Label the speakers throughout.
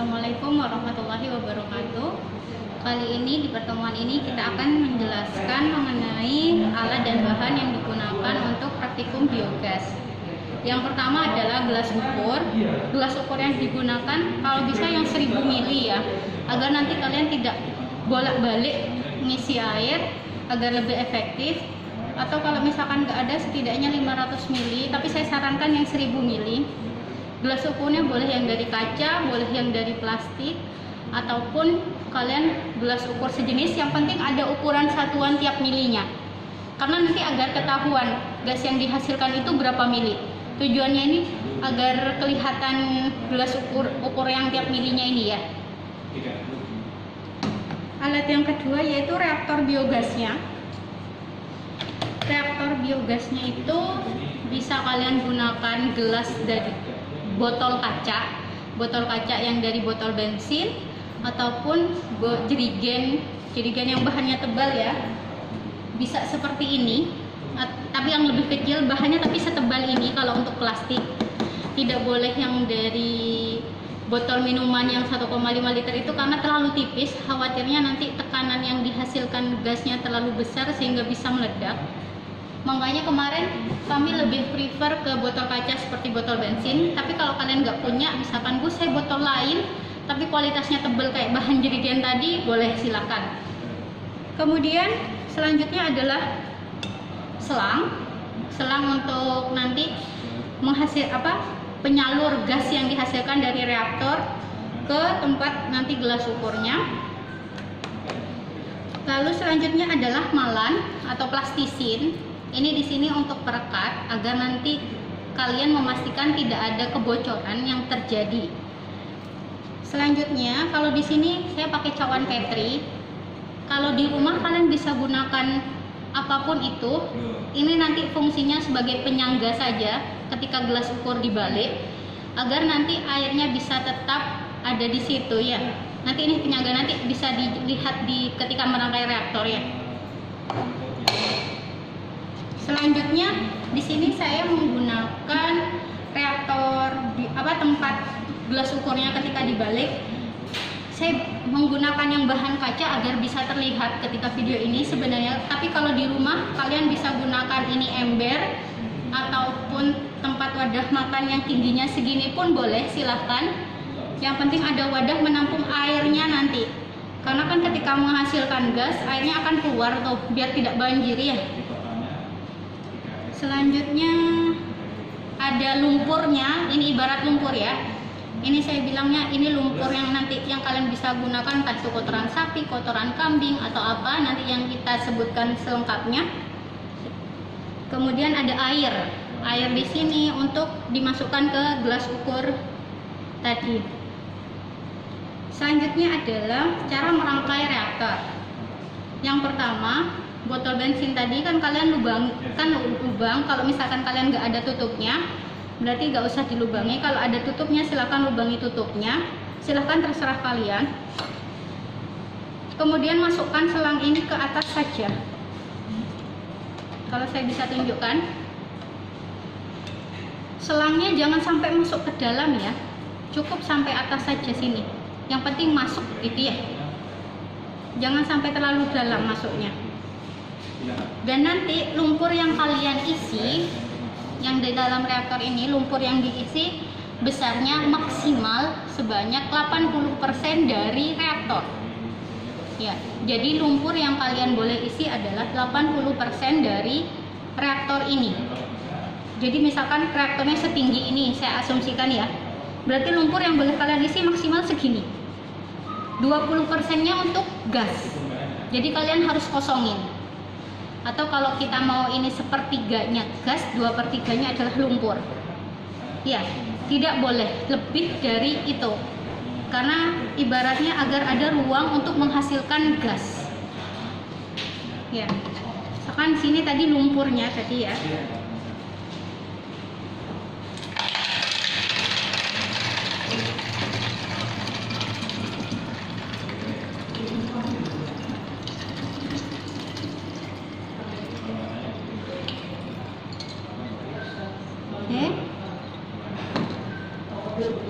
Speaker 1: Assalamualaikum warahmatullahi wabarakatuh. Kali ini di pertemuan ini kita akan menjelaskan mengenai alat dan bahan yang digunakan untuk praktikum biogas. Yang pertama adalah gelas ukur. Gelas ukur yang digunakan kalau bisa yang 1000 mili ya, agar nanti kalian tidak bolak-balik ngisi air agar lebih efektif. Atau kalau misalkan nggak ada setidaknya 500 mili, tapi saya sarankan yang 1000 mili. Gelas ukurnya boleh yang dari kaca, boleh yang dari plastik, ataupun kalian gelas ukur sejenis, yang penting ada ukuran satuan tiap milinya. Karena nanti agar ketahuan gas yang dihasilkan itu berapa mili. Tujuannya ini agar kelihatan gelas ukur yang tiap milinya ini ya. Alat yang kedua yaitu reaktor biogasnya. Reaktor biogasnya itu bisa kalian gunakan gelas dari botol kaca yang dari botol bensin, ataupun jerigen yang bahannya tebal ya, bisa seperti ini, tapi yang lebih kecil bahannya tapi setebal ini. Kalau untuk plastik tidak boleh yang dari botol minuman yang 1,5 liter itu, karena terlalu tipis, khawatirnya nanti tekanan yang dihasilkan gasnya terlalu besar sehingga bisa meledak. Makanya kemarin kami lebih prefer ke botol kaca seperti botol bensin. Tapi kalau kalian nggak punya, misalkan saya botol lain tapi kualitasnya tebal kayak bahan jerigen tadi, boleh silakan. Kemudian selanjutnya adalah selang untuk nanti penyalur gas yang dihasilkan dari reaktor ke tempat nanti gelas ukurnya. Lalu selanjutnya adalah malan atau plastisin. Ini di sini untuk perekat agar nanti kalian memastikan tidak ada kebocoran yang terjadi. Selanjutnya, kalau di sini saya pakai cawan Petri. Kalau di rumah kalian bisa gunakan apapun itu. Ini nanti fungsinya sebagai penyangga saja ketika gelas ukur dibalik, agar nanti airnya bisa tetap ada di situ ya. Nanti ini penyangga nanti bisa dilihat ketika merangkai reaktor ya. Selanjutnya di sini saya menggunakan reaktor tempat gelas ukurnya ketika dibalik. Saya menggunakan yang bahan kaca agar bisa terlihat ketika video ini sebenarnya. Tapi kalau di rumah kalian bisa gunakan ini ember ataupun tempat wadah makan yang tingginya segini pun boleh, silahkan. Yang penting ada wadah menampung airnya nanti. Karena kan ketika menghasilkan gas, airnya akan keluar tuh biar tidak banjir ya. Selanjutnya ada lumpurnya. Ini ibarat lumpur ya. Ini saya bilangnya ini lumpur yang nanti yang kalian bisa gunakan, entah itu kotoran sapi, kotoran kambing atau apa nanti yang kita sebutkan selengkapnya. Kemudian ada air di sini untuk dimasukkan ke gelas ukur tadi. Selanjutnya adalah cara merangkai reaktor. Yang pertama, botol bensin tadi kan kalian lubang. Kalau misalkan kalian nggak ada tutupnya, berarti nggak usah dilubangi. Kalau ada tutupnya, silahkan lubangi tutupnya. Silahkan, terserah kalian. Kemudian masukkan selang ini ke atas saja. Kalau saya bisa tunjukkan, selangnya jangan sampai masuk ke dalam ya, cukup sampai atas saja sini. Yang penting masuk gitu ya, jangan sampai terlalu dalam masuknya. Dan nanti lumpur yang kalian isi, yang di dalam reaktor ini, lumpur yang diisi besarnya maksimal sebanyak 80% dari reaktor ya. Jadi lumpur yang kalian boleh isi adalah 80% dari reaktor ini. Jadi misalkan reaktornya setinggi ini, saya asumsikan ya, berarti lumpur yang boleh kalian isi maksimal segini. 20%-nya untuk gas, jadi kalian harus kosongin. Atau kalau kita mau ini sepertiganya gas, 2/3-nya adalah lumpur ya. Tidak boleh lebih dari itu, karena ibaratnya agar ada ruang untuk menghasilkan gas ya. Misalkan sini tadi lumpurnya tadi ya.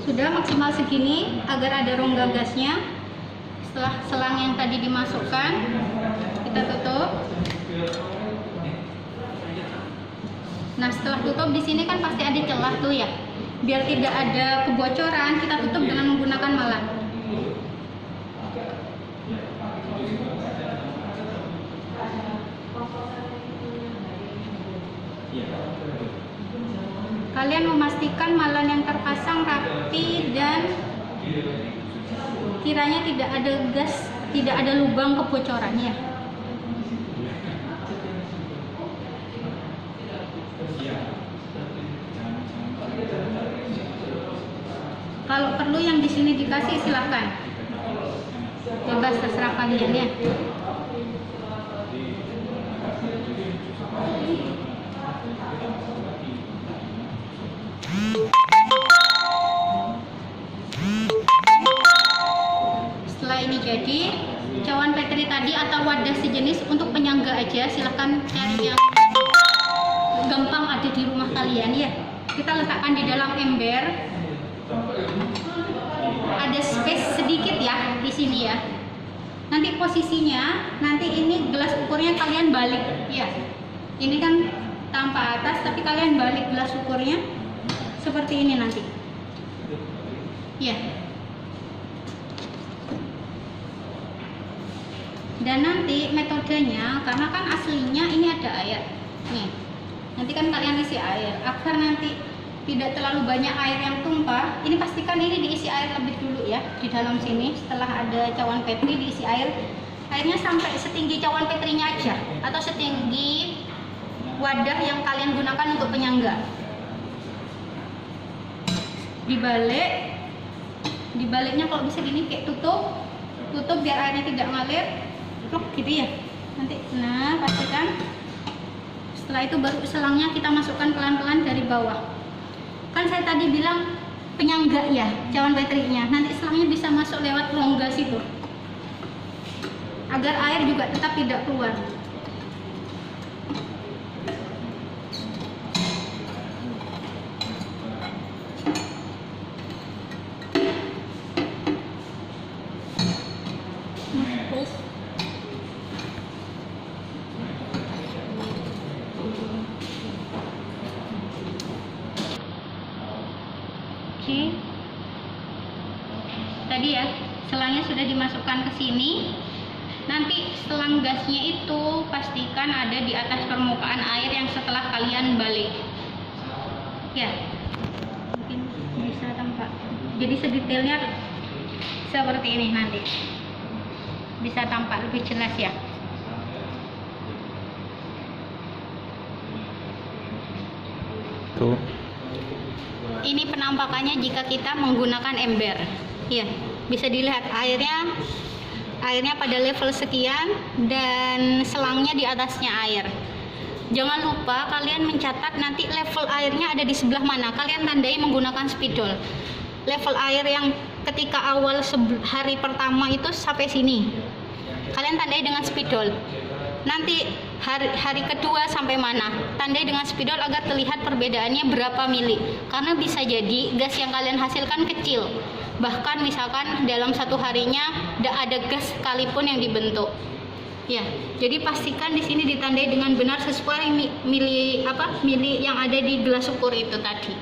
Speaker 1: Sudah maksimal interval segini agar ada rongga gasnya. Setelah selang yang tadi dimasukkan, kita tutup. Nah, setelah tutup di sini kan pasti ada celah tuh ya. Biar tidak ada kebocoran, kita tutup dengan menggunakan malam. Kalian memastikan malam yang terpasang rapi dan kiranya tidak ada gas, tidak ada lubang kebocorannya. Kalau perlu yang di sini dikasih silahkan, bebas terserah kalian ya. Setelah ini jadi cawan Petri tadi atau wadah sejenis untuk penyangga aja, silahkan cari yang gampang ada di rumah kalian ya. Kita letakkan di dalam ember. Ada space sedikit ya di sini ya. Nanti posisinya, nanti ini gelas ukurnya kalian balik ya. Ini kan tanpa atas, tapi kalian balik gelas ukurnya seperti ini nanti. Ya. Dan nanti metodenya, karena kan aslinya ini ada air. Nih. Nanti kan kalian isi air. Agar nanti tidak terlalu banyak air yang tumpah, ini pastikan ini diisi air lebih dulu ya di dalam sini. Setelah ada cawan Petri diisi air, airnya sampai setinggi cawan Petrinya aja atau setinggi wadah yang kalian gunakan untuk penyangga. Dibaliknya kalau bisa gini, kayak tutup biar airnya tidak ngalir, plok gitu ya. Nanti, nah pastikan. Setelah itu baru selangnya kita masukkan pelan-pelan dari bawah. Kan saya tadi bilang penyangga ya cawan Petrinya, nanti selangnya bisa masuk lewat rongga situ agar air juga tetap tidak keluar. Oke. Tadi ya, selangnya sudah dimasukkan ke sini. Nanti selang gasnya itu pastikan ada di atas permukaan air yang setelah kalian balik. Ya, mungkin bisa tampak. Jadi sedetailnya seperti ini nanti. Bisa tampak lebih jelas ya. Tuh. Ini penampakannya jika kita menggunakan ember. Ya, bisa dilihat airnya pada level sekian dan selangnya di atasnya air. Jangan lupa kalian mencatat nanti level airnya ada di sebelah mana. Kalian tandai menggunakan spidol. Level air yang ketika awal hari pertama itu sampai sini. Kalian tandai dengan spidol. Nanti hari kedua sampai mana, tandai dengan spidol agar terlihat perbedaannya berapa mili. Karena bisa jadi gas yang kalian hasilkan kecil, bahkan misalkan dalam satu harinya tidak ada gas sekalipun yang dibentuk. Ya, jadi pastikan di sini ditandai dengan benar sesuai mili yang ada di gelas ukur itu tadi.